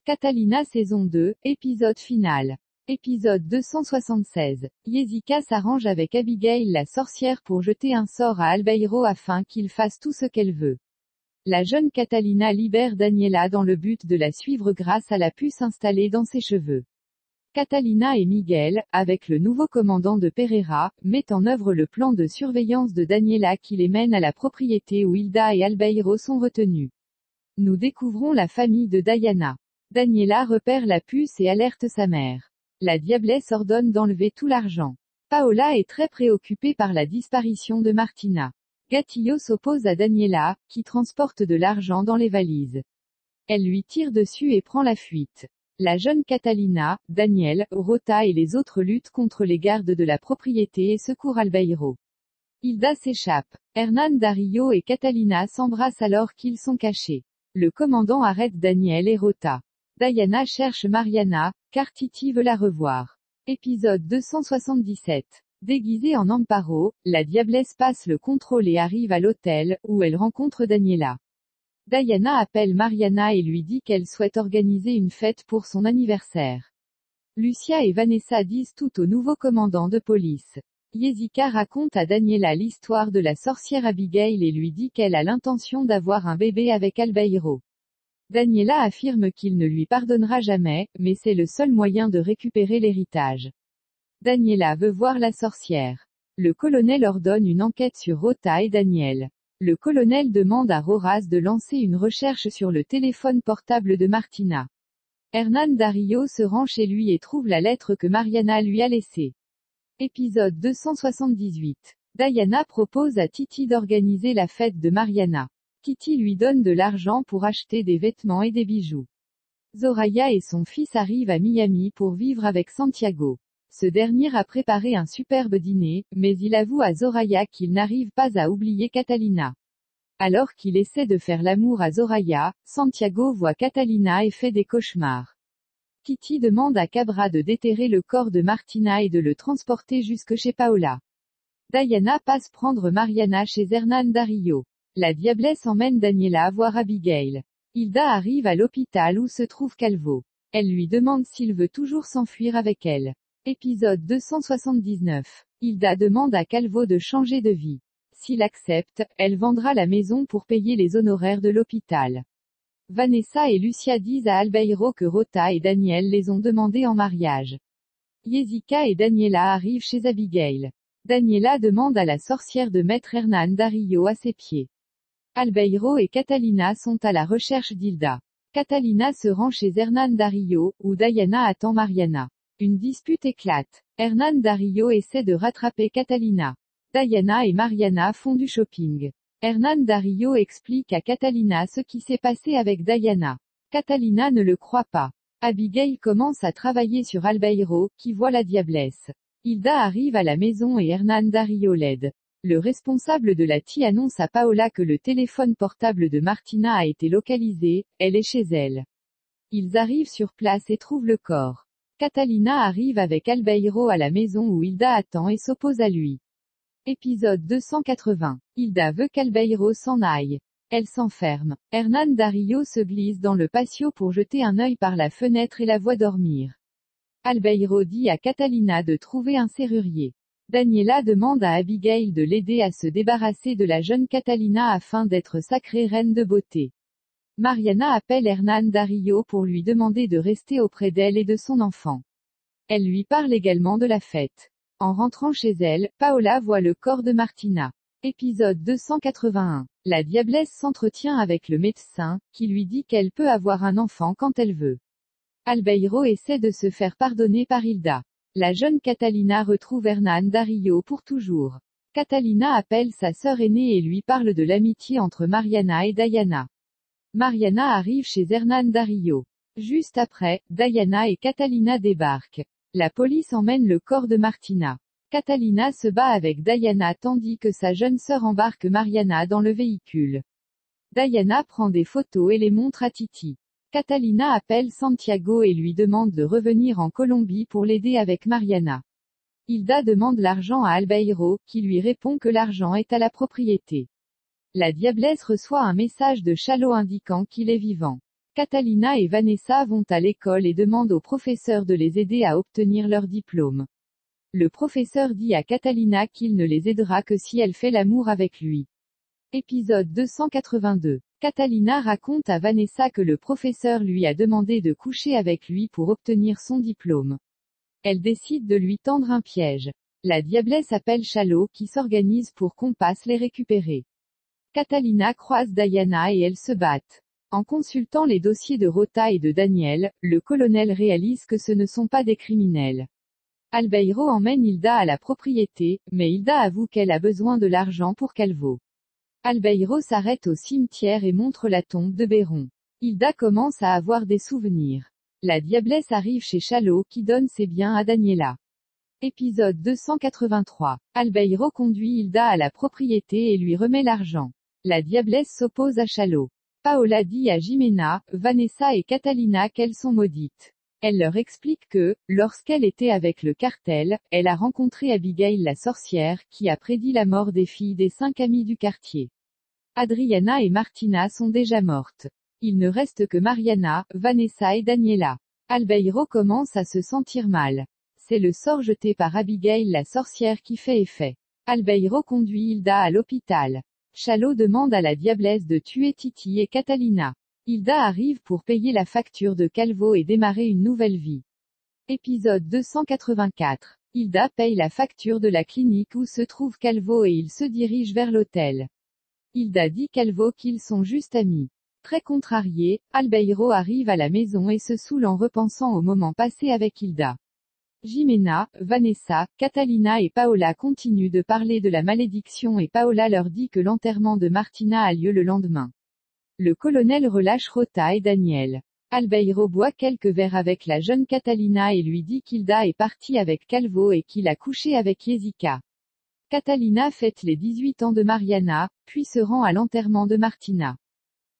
Catalina saison 2, épisode final. Épisode 276. Jessica s'arrange avec Abigail la sorcière pour jeter un sort à Albeiro afin qu'il fasse tout ce qu'elle veut. La jeune Catalina libère Daniela dans le but de la suivre grâce à la puce installée dans ses cheveux. Catalina et Miguel, avec le nouveau commandant de Pereira, mettent en œuvre le plan de surveillance de Daniela qui les mène à la propriété où Hilda et Albeiro sont retenus. Nous découvrons la famille de Diana. Daniela repère la puce et alerte sa mère. La diablesse ordonne d'enlever tout l'argent. Paola est très préoccupée par la disparition de Martina. Gatillo s'oppose à Daniela, qui transporte de l'argent dans les valises. Elle lui tire dessus et prend la fuite. La jeune Catalina, Daniel, Rota et les autres luttent contre les gardes de la propriété et secourent Albeiro. Hilda s'échappe. Hernán Darío et Catalina s'embrassent alors qu'ils sont cachés. Le commandant arrête Daniel et Rota. Diana cherche Mariana, car Titi veut la revoir. Épisode 277. Déguisée en Amparo, la diablesse passe le contrôle et arrive à l'hôtel, où elle rencontre Daniela. Diana appelle Mariana et lui dit qu'elle souhaite organiser une fête pour son anniversaire. Lucia et Vanessa disent tout au nouveau commandant de police. Jessica raconte à Daniela l'histoire de la sorcière Abigail et lui dit qu'elle a l'intention d'avoir un bébé avec Albeiro. Daniela affirme qu'il ne lui pardonnera jamais, mais c'est le seul moyen de récupérer l'héritage. Daniela veut voir la sorcière. Le colonel ordonne une enquête sur Rota et Daniel. Le colonel demande à Roras de lancer une recherche sur le téléphone portable de Martina. Hernán Darío se rend chez lui et trouve la lettre que Mariana lui a laissée. Épisode 278. Diana propose à Titi d'organiser la fête de Mariana. Titi lui donne de l'argent pour acheter des vêtements et des bijoux. Zoraya et son fils arrivent à Miami pour vivre avec Santiago. Ce dernier a préparé un superbe dîner, mais il avoue à Zoraya qu'il n'arrive pas à oublier Catalina. Alors qu'il essaie de faire l'amour à Zoraya, Santiago voit Catalina et fait des cauchemars. Titi demande à Cabra de déterrer le corps de Martina et de le transporter jusque chez Paola. Diana passe prendre Mariana chez Hernán Darío. La diablesse emmène Daniela voir Abigail. Hilda arrive à l'hôpital où se trouve Calvo. Elle lui demande s'il veut toujours s'enfuir avec elle. Épisode 279. Hilda demande à Calvo de changer de vie. S'il accepte, elle vendra la maison pour payer les honoraires de l'hôpital. Vanessa et Lucia disent à Albeiro que Rota et Daniel les ont demandés en mariage. Jessica et Daniela arrivent chez Abigail. Daniela demande à la sorcière de mettre Hernán Darío à ses pieds. Albeiro et Catalina sont à la recherche d'Hilda. Catalina se rend chez Hernán Darío, où Diana attend Mariana. Une dispute éclate. Hernán Darío essaie de rattraper Catalina. Diana et Mariana font du shopping. Hernán Darío explique à Catalina ce qui s'est passé avec Diana. Catalina ne le croit pas. Abigail commence à travailler sur Albeiro, qui voit la diablesse. Hilda arrive à la maison et Hernán Darío l'aide. Le responsable de la TI annonce à Paola que le téléphone portable de Martina a été localisé, elle est chez elle. Ils arrivent sur place et trouvent le corps. Catalina arrive avec Albeiro à la maison où Hilda attend et s'oppose à lui. Épisode 280. Hilda veut qu'Albeiro s'en aille. Elle s'enferme. Hernán Darío se glisse dans le patio pour jeter un œil par la fenêtre et la voit dormir. Albeiro dit à Catalina de trouver un serrurier. Daniela demande à Abigail de l'aider à se débarrasser de la jeune Catalina afin d'être sacrée reine de beauté. Mariana appelle Hernán Darío pour lui demander de rester auprès d'elle et de son enfant. Elle lui parle également de la fête. En rentrant chez elle, Paola voit le corps de Martina. Épisode 281. La diablesse s'entretient avec le médecin, qui lui dit qu'elle peut avoir un enfant quand elle veut. Albeiro essaie de se faire pardonner par Hilda. La jeune Catalina retrouve Hernán Darío pour toujours. Catalina appelle sa sœur aînée et lui parle de l'amitié entre Mariana et Diana. Mariana arrive chez Hernán Darío. Juste après, Diana et Catalina débarquent. La police emmène le corps de Martina. Catalina se bat avec Diana tandis que sa jeune sœur embarque Mariana dans le véhicule. Diana prend des photos et les montre à Titi. Catalina appelle Santiago et lui demande de revenir en Colombie pour l'aider avec Mariana. Hilda demande l'argent à Albeiro, qui lui répond que l'argent est à la propriété. La diablesse reçoit un message de Chalo indiquant qu'il est vivant. Catalina et Vanessa vont à l'école et demandent au professeur de les aider à obtenir leur diplôme. Le professeur dit à Catalina qu'il ne les aidera que si elle fait l'amour avec lui. Épisode 282. Catalina raconte à Vanessa que le professeur lui a demandé de coucher avec lui pour obtenir son diplôme. Elle décide de lui tendre un piège. La diablesse appelle Shallow qui s'organise pour qu'on passe les récupérer. Catalina croise Diana et elles se battent. En consultant les dossiers de Rota et de Daniel, le colonel réalise que ce ne sont pas des criminels. Albeiro emmène Hilda à la propriété, mais Hilda avoue qu'elle a besoin de l'argent pour Calvo. Albeiro s'arrête au cimetière et montre la tombe de Béron. Hilda commence à avoir des souvenirs. La diablesse arrive chez Shallow qui donne ses biens à Daniela. Épisode 283. Albeiro conduit Hilda à la propriété et lui remet l'argent. La diablesse s'oppose à Shallow. Paola dit à Jimena, Vanessa et Catalina qu'elles sont maudites. Elle leur explique que, lorsqu'elle était avec le cartel, elle a rencontré Abigail la sorcière, qui a prédit la mort des filles des 5 amis du quartier. Adriana et Martina sont déjà mortes. Il ne reste que Mariana, Vanessa et Daniela. Albeiro commence à se sentir mal. C'est le sort jeté par Abigail la sorcière qui fait effet. Albeiro conduit Hilda à l'hôpital. Shallow demande à la diablesse de tuer Titi et Catalina. Hilda arrive pour payer la facture de Calvo et démarrer une nouvelle vie. Épisode 284. Hilda paye la facture de la clinique où se trouve Calvo et il se dirige vers l'hôtel. Hilda dit Calvo qu'ils sont juste amis. Très contrarié, Albeiro arrive à la maison et se saoule en repensant au moment passé avec Hilda. Jimena, Vanessa, Catalina et Paola continuent de parler de la malédiction et Paola leur dit que l'enterrement de Martina a lieu le lendemain. Le colonel relâche Rota et Daniel. Albeiro boit quelques verres avec la jeune Catalina et lui dit qu'Hilda est partie avec Calvo et qu'il a couché avec Jessica. Catalina fête les 18 ans de Mariana, puis se rend à l'enterrement de Martina.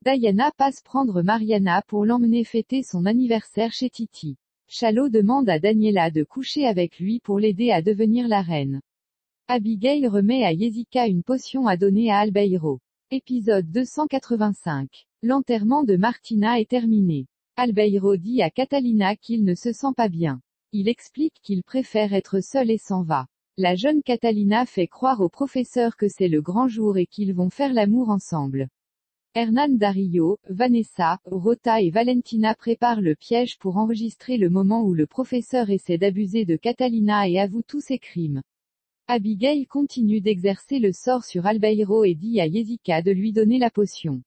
Diana passe prendre Mariana pour l'emmener fêter son anniversaire chez Titi. Shallow demande à Daniela de coucher avec lui pour l'aider à devenir la reine. Abigail remet à Jessica une potion à donner à Albeiro. Épisode 285. L'enterrement de Martina est terminé. Albeiro dit à Catalina qu'il ne se sent pas bien. Il explique qu'il préfère être seul et s'en va. La jeune Catalina fait croire au professeur que c'est le grand jour et qu'ils vont faire l'amour ensemble. Hernan Dario, Vanessa, Rota et Valentina préparent le piège pour enregistrer le moment où le professeur essaie d'abuser de Catalina et avoue tous ses crimes. Abigail continue d'exercer le sort sur Albeiro et dit à Jessica de lui donner la potion.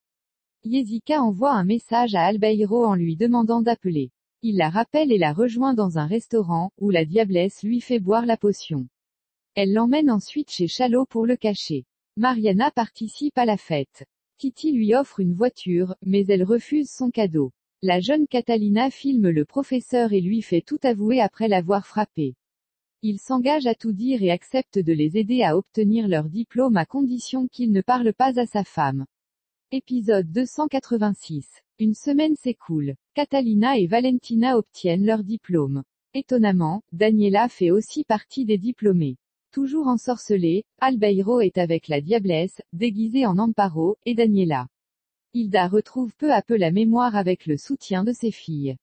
Jessica envoie un message à Albeiro en lui demandant d'appeler. Il la rappelle et la rejoint dans un restaurant, où la diablesse lui fait boire la potion. Elle l'emmène ensuite chez Shallow pour le cacher. Mariana participe à la fête. Titi lui offre une voiture, mais elle refuse son cadeau. La jeune Catalina filme le professeur et lui fait tout avouer après l'avoir frappé. Il s'engage à tout dire et accepte de les aider à obtenir leur diplôme à condition qu'il ne parle pas à sa femme. Épisode 286. Une semaine s'écoule. Catalina et Valentina obtiennent leur diplôme. Étonnamment, Daniela fait aussi partie des diplômés. Toujours ensorcelée, Albeiro est avec la diablesse, déguisée en Amparo, et Daniela. Hilda retrouve peu à peu la mémoire avec le soutien de ses filles.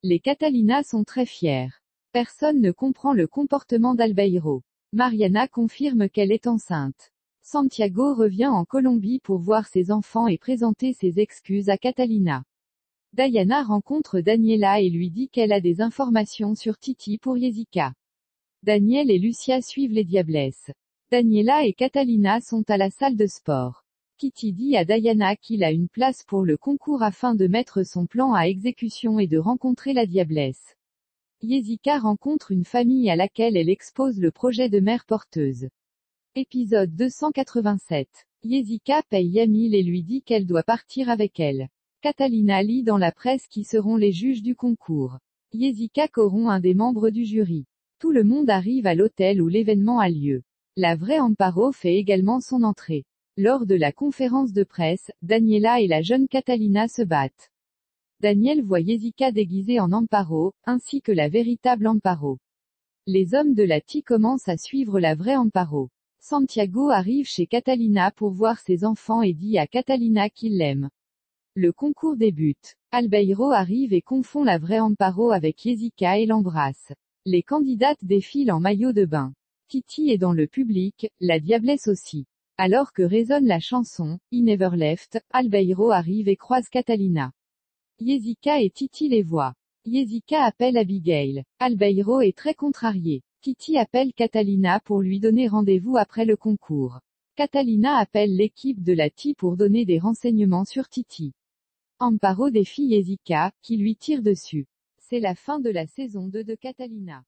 Les Catalina sont très fières. Personne ne comprend le comportement d'Albeiro. Mariana confirme qu'elle est enceinte. Santiago revient en Colombie pour voir ses enfants et présenter ses excuses à Catalina. Diana rencontre Daniela et lui dit qu'elle a des informations sur Titi pour Jessica. Daniel et Lucia suivent les diablesses. Daniela et Catalina sont à la salle de sport. Titi dit à Diana qu'il a une place pour le concours afin de mettre son plan à exécution et de rencontrer la diablesse. Jessica rencontre une famille à laquelle elle expose le projet de mère porteuse. Épisode 287. Jessica paye Yamil et lui dit qu'elle doit partir avec elle. Catalina lit dans la presse qui seront les juges du concours. Jessica corrompt un des membres du jury. Tout le monde arrive à l'hôtel où l'événement a lieu. La vraie Amparo fait également son entrée. Lors de la conférence de presse, Daniela et la jeune Catalina se battent. Daniel voit Jessica déguisée en Amparo, ainsi que la véritable Amparo. Les hommes de la TI commencent à suivre la vraie Amparo. Santiago arrive chez Catalina pour voir ses enfants et dit à Catalina qu'il l'aime. Le concours débute. Albeiro arrive et confond la vraie Amparo avec Jessica et l'embrasse. Les candidates défilent en maillot de bain. Titi est dans le public, la diablesse aussi. Alors que résonne la chanson, He Never Left, Albeiro arrive et croise Catalina. Jessica et Titi les voient. Jessica appelle Abigail. Albeiro est très contrarié. Titi appelle Catalina pour lui donner rendez-vous après le concours. Catalina appelle l'équipe de la TI pour donner des renseignements sur Titi. Amparo défie Jessica, qui lui tire dessus. C'est la fin de la saison 2 de Catalina.